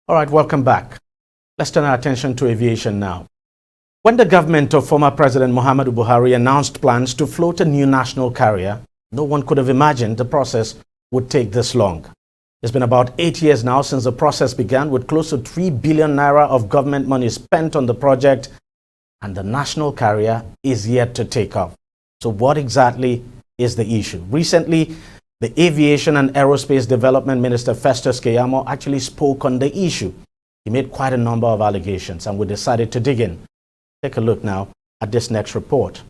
All right, welcome back. Let's turn our attention to aviation now. When the government of former President Muhammadu Buhari announced plans to float a new national carrier, no one could have imagined the process would take this long. It's been about 8 years now since the process began, with close to 3 billion naira of government money spent on the project, and the national carrier is yet to take off. So what exactly is the issue? Recently, the Aviation and Aerospace Development Minister Festus Keyamo actually spoke on the issue. He made quite a number of allegations, and we decided to dig in. Take a look now at this next report.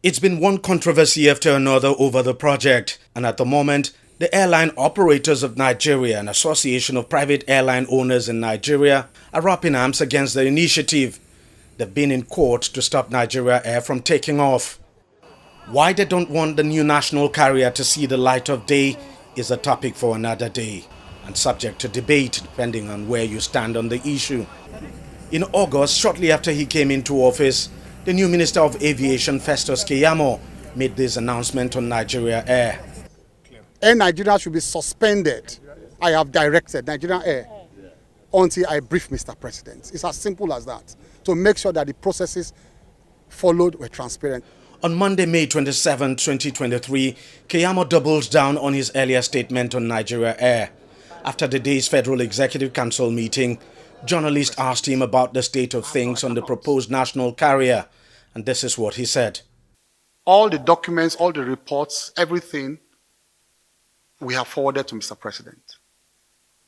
It's been one controversy after another over the project, and at the moment, the Airline Operators of Nigeria, an association of private airline owners in Nigeria, are up in arms against the initiative. They've been in court to stop Nigeria Air from taking off. Why they don't want the new national carrier to see the light of day is a topic for another day, and subject to debate depending on where you stand on the issue. In August, shortly after he came into office, the new Minister of Aviation, Festus Keyamo, made this announcement on Nigeria Air. Air Nigeria should be suspended. I have directed Nigeria Air until I brief Mr. President. It's as simple as that, to make sure that the processes followed were transparent. On Monday, May 27, 2023, Keyamo doubled down on his earlier statement on Nigeria Air. After the day's Federal Executive Council meeting, journalists asked him about the state of things on the proposed national carrier, and this is what he said. All the documents, all the reports, everything we have forwarded to Mr. President.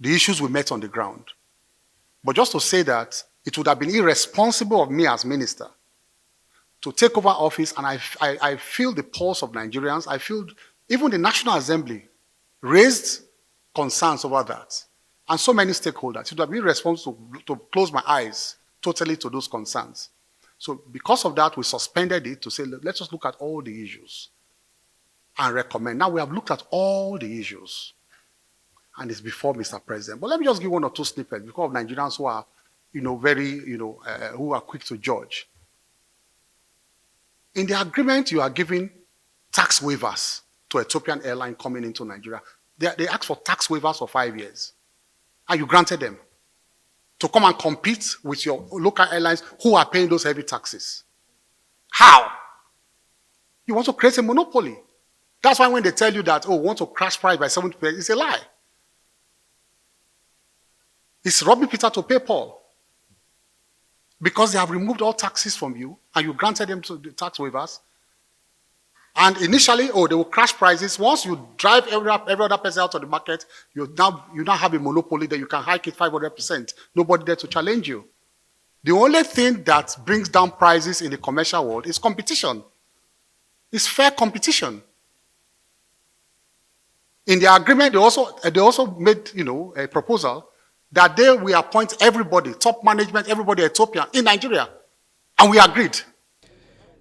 The issues we met on the ground. But just to say that it would have been irresponsible of me as minister to take over office, and I feel the pulse of Nigerians. I feel even the National Assembly raised concerns over that, and so many stakeholders. It would have been irresponsible to close my eyes totally to those concerns. So because of that, we suspended it to say, let's just look at all the issues and recommend. Now we have looked at all the issues, and it's before Mr. President. But let me just give one or two snippets because of Nigerians who are, who are quick to judge. In the agreement, you are giving tax waivers to Ethiopian Airline coming into Nigeria. They asked for tax waivers for 5 years, and you granted them to come and compete with your local airlines who are paying those heavy taxes. How? You want to create a monopoly. That's why when they tell you that, we want to crash price by 70%, it's a lie. It's robbing Peter to pay Paul. Because they have removed all taxes from you, and you granted them to the tax waivers. And initially, they will crash prices. Once you drive every other person out of the market, you now have a monopoly that you can hike it 500%. Nobody there to challenge you. The only thing that brings down prices in the commercial world is competition. It's fair competition. In the agreement, they also made a proposal that they will appoint everybody, top management, everybody Ethiopian in Nigeria. And we agreed.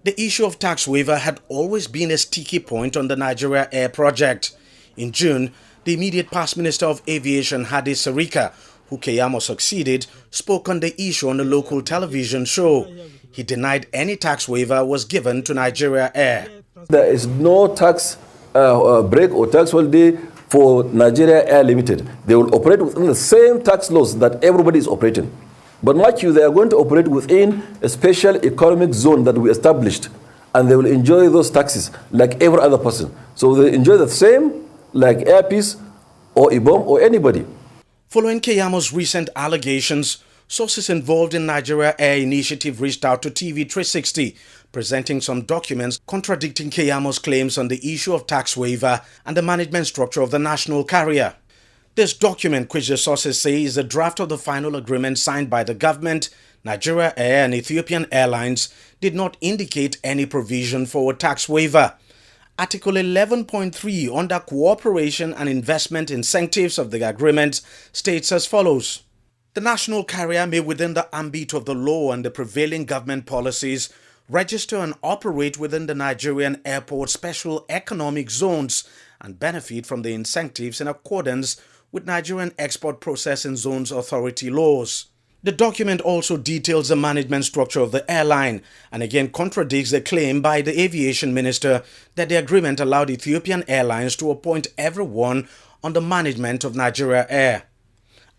The issue of tax waiver had always been a sticky point on the Nigeria Air project. In June, the immediate past Minister of Aviation, Hadi Sirika, who Keyamo succeeded, spoke on the issue on a local television show. He denied any tax waiver was given to Nigeria Air. There is no tax break or tax holiday for Nigeria Air Limited. They will operate within the same tax laws that everybody is operating. But mind you, they are going to operate within a special economic zone that we established, and they will enjoy those taxes like every other person. So they enjoy the same like Air Peace or IBOM or anybody. Following Keyamo's recent allegations, sources involved in Nigeria Air initiative reached out to DEJI360, presenting some documents contradicting Keyamo's claims on the issue of tax waiver and the management structure of the national carrier. This document, which the sources say is a draft of the final agreement signed by the government, Nigeria Air and Ethiopian Airlines, did not indicate any provision for a tax waiver. Article 11.3 under Cooperation and Investment Incentives of the agreement states as follows. The national carrier may, within the ambit of the law and the prevailing government policies, register and operate within the Nigerian airport special economic zones and benefit from the incentives in accordance with Nigerian Export Processing Zones Authority laws. The document also details the management structure of the airline and again contradicts the claim by the aviation minister that the agreement allowed Ethiopian Airlines to appoint everyone on the management of Nigeria Air.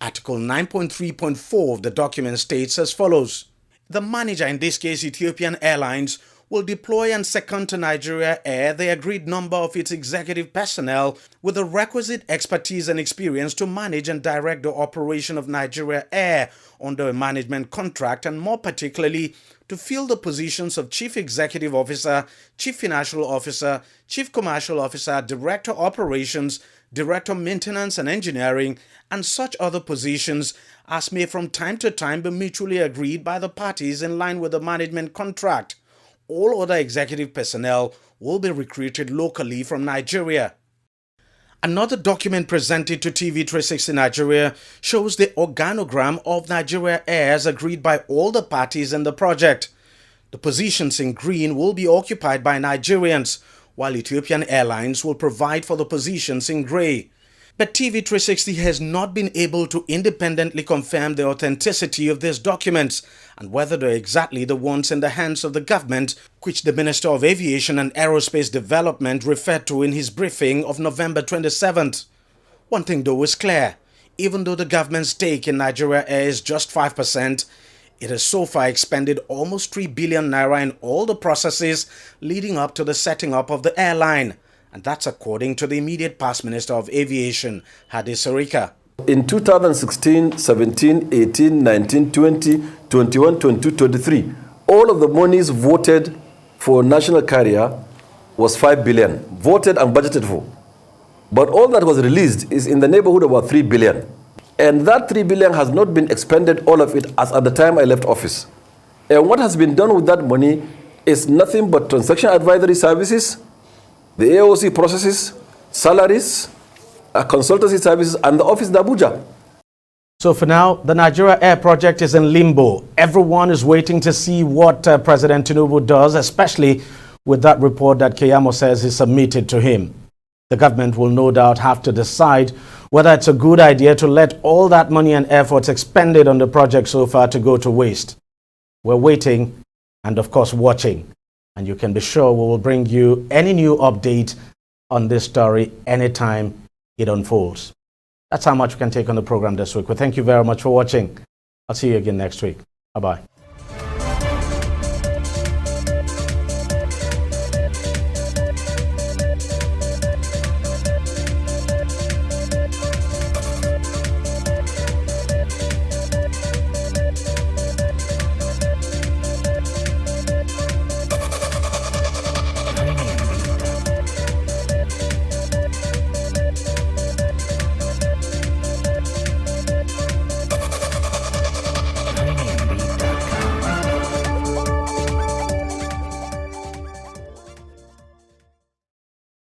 Article 9.3.4 of the document states as follows. The manager, in this case Ethiopian Airlines, will deploy and second to Nigeria Air the agreed number of its executive personnel with the requisite expertise and experience to manage and direct the operation of Nigeria Air under a management contract, and more particularly to fill the positions of Chief Executive Officer, Chief Financial Officer, Chief Commercial Officer, Director Operations, Director Maintenance and Engineering, and such other positions as may from time to time be mutually agreed by the parties in line with the management contract. All other executive personnel will be recruited locally from Nigeria. Another document presented to TV360 Nigeria shows the organogram of Nigeria Airs agreed by all the parties in the project. The positions in green will be occupied by Nigerians, while Ethiopian Airlines will provide for the positions in grey. But TV360 has not been able to independently confirm the authenticity of these documents and whether they're exactly the ones in the hands of the government, which the Minister of Aviation and Aerospace Development referred to in his briefing of November 27th. One thing though is clear: even though the government's stake in Nigeria Air is just 5%, it has so far expended almost 3 billion naira in all the processes leading up to the setting up of the airline. And that's according to the immediate past Minister of Aviation, Hadi Sarika. In 2016, 17, 18, 19, 20, 21, 22, 23, all of the monies voted for national carrier was 5 billion, voted and budgeted for. But all that was released is in the neighborhood of about 3 billion. And that 3 billion has not been expended, all of it, as at the time I left office. And what has been done with that money is nothing but transaction advisory services, the AOC processes, salaries, consultancy services, and the office in Abuja. So for now, the Nigeria Air project is in limbo. Everyone is waiting to see what President Tinubu does, especially with that report that Keyamo says is submitted to him. The government will no doubt have to decide whether it's a good idea to let all that money and efforts expended on the project so far to go to waste. We're waiting and, of course, watching. And you can be sure we will bring you any new update on this story anytime it unfolds. That's how much we can take on the program this week. Well, thank you very much for watching. I'll see you again next week. Bye-bye.